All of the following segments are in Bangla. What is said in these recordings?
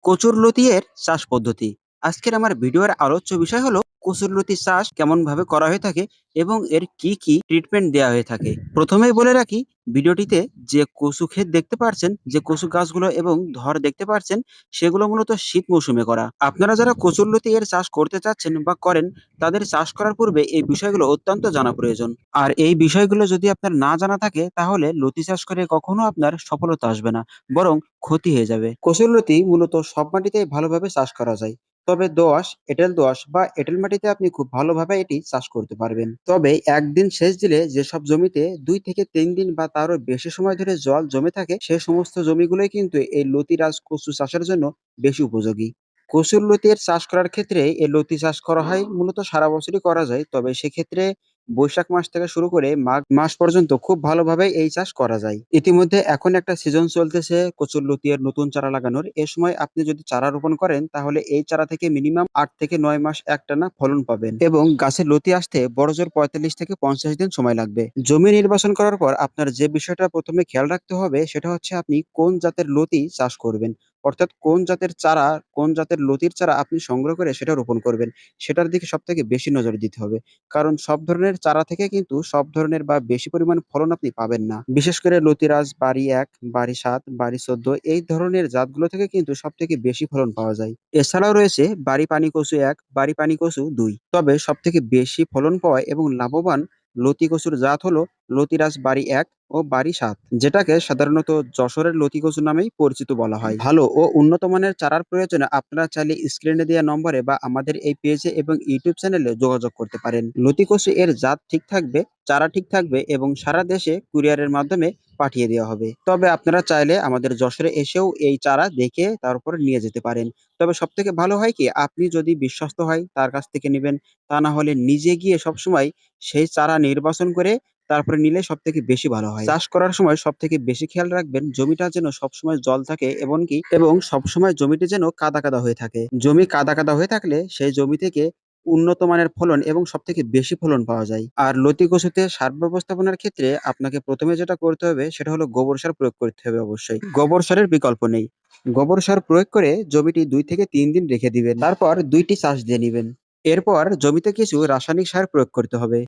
কচুরলতি এর চাষ পদ্ধতি। আজকের আমার ভিডিওর আলোচ্য বিষয় হলো কচুরলতি চাষ কেমন ভাবে করা হয়ে থাকে এবং এর কি কি ট্রিটমেন্ট দেওয়া হয়ে থাকে। প্রথমেই বলে রাখি, ভিডিওটিতে যে কচু ক্ষেত দেখতে পাচ্ছেন, যে কচু গাছগুলো এবং ধর দেখতে পাচ্ছেন, সেগুলো মূলত শীত মৌসুমে করা। আপনারা যারা কচুরলতি এর চাষ করতে চাচ্ছেন বা করেন, তাদের চাষ করার পূর্বে এই বিষয়গুলো অত্যন্ত জানা প্রয়োজন। আর এই বিষয়গুলো যদি আপনার না জানা থাকে, তাহলে লতি চাষ করে কখনো আপনার সফলতা আসবে না, বরং ক্ষতি হয়ে যাবে। কচুরলতি মূলত সব মাটিতেই ভালোভাবে চাষ করা যায়। তবে দোআঁশ, এঁটেল দোআঁশ বা এঁটেল মাটিতে আপনি খুব ভালোভাবে এটি চাষ করতে পারবেন। তবে একদিন সেচ দিলে যেসব জমিতে 2 থেকে 3 দিন বা তারও বেশি সময় ধরে জল জমে থাকে, সে সমস্ত জমিগুলোই কিন্তু এই লতিরাজ কচু চাষের জন্য বেশি উপযোগী। কচুর লতির চাষ করার ক্ষেত্রে এই লতি চাষ করা হয় মূলত সারা বছরই করা যায়। তবে সেক্ষেত্রে বৈশাখ মাস থেকে শুরু করে মাঘ মাস পর্যন্ত খুব ভালোভাবে এই চাষ করা যায়। ইতিমধ্যে এখন একটা সিজন চলতেছে কচুর লতির নতুন চারা লাগানোর। এ সময় আপনি যদি চারা রোপণ করেন, তাহলে এই চারা থেকে মিনিমাম 8 থেকে 9 মাস একটানা ফলন পাবেন এবং গাছের লতি আসতে বড়জোর 45 থেকে 50 দিন সময় লাগবে। জমি নির্বাচন করার পর আপনার যে বিষয়টা প্রথমে খেয়াল রাখতে হবে, সেটা হচ্ছে আপনি কোন জাতের লতি চাষ করবেন। অর্থাৎ কোন জাতের চারা, কোন জাতের লতির চারা আপনি সংগ্রহ করে সেটা রোপণ করবেন, সেটার দিকে সবথেকে বেশি নজর দিতে হবে। কারণ সব ধরনের চারা থেকে কিন্তু সব ধরনের বা বেশি পরিমাণ ফলন আপনি পাবেন না। বিশেষ করে লতিরাজ, বাড়ি ১, বাড়ি ৭, বাড়ি ১৪ এই ধরনের জাতগুলো থেকে কিন্তু সবথেকে বেশি ফলন পাওয়া যায়। এছাড়াও রয়েছে বাড়ি পানি কচু ১, বাড়ি পানি কচু ২। তবে সবথেকে বেশি ফলন পাওয়া এবং লাভবান লতি কচুর জাত হলো লতিরাজ বাড়ি ১ ও বাড়ি ৭, যেটাকে সাধারণত যশোরের লতি কচু নামেই পরিচিত বলা হয়। ভালো ও উন্নত মানের চারার প্রয়োজনে আপনারা চাইলে স্ক্রিনে দেওয়া নম্বরে বা আমাদের এই পেজে এবং ইউটিউব চ্যানেলে যোগাযোগ করতে পারেন। লতি কচু এর জাত ঠিক থাকবে, চারা ঠিক থাকবে এবং সারা দেশে কুরিয়ারের মাধ্যমে পাঠিয়ে দেওয়া হবে। তবে আপনারা চাইলে আমাদের যশোরে এসেও এই চারা দেখে তারপর নিয়ে যেতে পারেন। তবে সবথেকে ভালো হয় কি, আপনি যদি বিশ্বস্ত হয় তার কাছ থেকে নিবেন। তা না হলে নিজে গিয়ে সবসময় সেই চারা নির্বাচন করে তারপরে নিলে সবথেকে বেশি ভালো হয়। চাষ করার সময় সবথেকে বেশি খেয়াল রাখবেন জমিটা যেন সবসময় জল থাকে এবং সবসময় জমিটি যেন কাদা কাদা হয়ে থাকে। জমি কাদা কাদা হয়ে থাকলে সেই জমি থেকে উন্নত মানের ফলন এবং সবথেকে বেশি ফলন পাওয়া যায়। আর লতি কচুতে সার ব্যবস্থাপনার ক্ষেত্রে আপনাকে প্রথমে যেটা করতে হবে, সেটা হলো গোবর সার প্রয়োগ করতে হবে অবশ্যই। গোবর সারের বিকল্প নেই। গোবর সার প্রয়োগ করে জমিটি 2 থেকে 3 দিন রেখে দিবেন। তারপর 2টি চাষ দিয়ে নিবেন। এরপর জমিতে কিছু রাসায়নিক সার প্রয়োগ করতে হবে।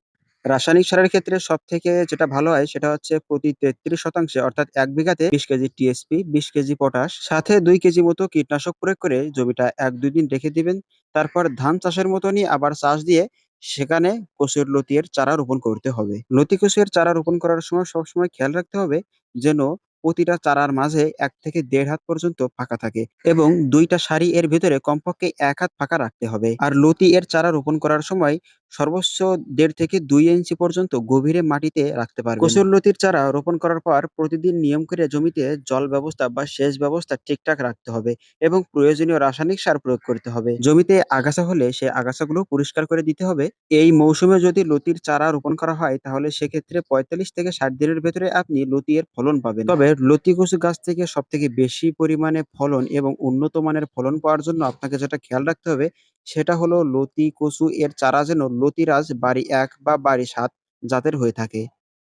রাসায়নিক সারের ক্ষেত্রে সবথেকে যেটা ভালো হয়, সেটা হচ্ছে প্রতি 33 শতাংশে অর্থাৎ ১ বিঘাতে ২০ কেজি টিএসপি, ২০ কেজি পটাশ, সাথে ২ কেজি মতো কীটনাশক প্রয়োগ করে জমিটা ১-২ দিন রেখে দিবেন। তারপর ধান চাষের মতনই আবার চাষ দিয়ে সেখানে কচুর লতির চারা রোপণ করতে হবে। লতি কচুর চারা রোপণ করার সময় সবসময় খেয়াল রাখতে হবে যেন প্রতিটা চারার মাঝে ১ থেকে ১.৫ হাত পর্যন্ত ফাঁকা থাকে এবং ২টা সারি এর ভেতরে কমপক্ষে ১ হাত ফাঁকা রাখতে হবে। আর লতি এর চারা রোপণ করার সময় সর্বোচ্চ ১.৫ থেকে ২ ইঞ্চি পর্যন্ত গভীরে মাটিতে রাখতে পারবেন। কচুর লতির চারা রোপণ করার পর প্রতিদিন নিয়ম করে জমিতে জল ব্যবস্থা বা সেচ ব্যবস্থা ঠিকঠাক রাখতে হবে এবং প্রয়োজনীয় রাসায়নিক সার প্রয়োগ করতে হবে। জমিতে আগাছা হলে সেই আগাছাগুলো পরিষ্কার করে দিতে হবে। এই মৌসুমে যদি লতির চারা রোপণ করা হয়, তাহলে সেক্ষেত্রে ৪৫ থেকে ৬০ দিনের ভেতরে আপনি লতি এর ফলন পাবেন। তবে লতি কচু গাছ থেকে সবথেকে বেশি পরিমাণে ফলন এবং উন্নত মানের ফলন পাওয়ার জন্য আপনাকে যেটা খেয়াল রাখতে হবে, সেটা হলো লতি কচু এর চারা যেন লতিরাজ বাড়ি ১ বা বাড়ি ৭ জাতের হয়ে থাকে।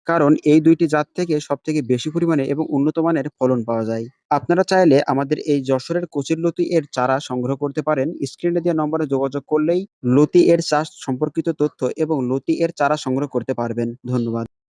কারণ এই ২ টি জাত থেকে সবথেকে বেশি পরিমাণে এবং উন্নত মানের ফলন পাওয়া যায়। আপনারা চাইলে আমাদের এই যশোরের কচুর লতি এর চারা সংগ্রহ করতে পারেন। স্ক্রিনে দেওয়া নম্বরে যোগাযোগ করলেই লতি এর চাষ সম্পর্কিত তথ্য এবং লতি এর চারা সংগ্রহ করতে পারবেন। ধন্যবাদ।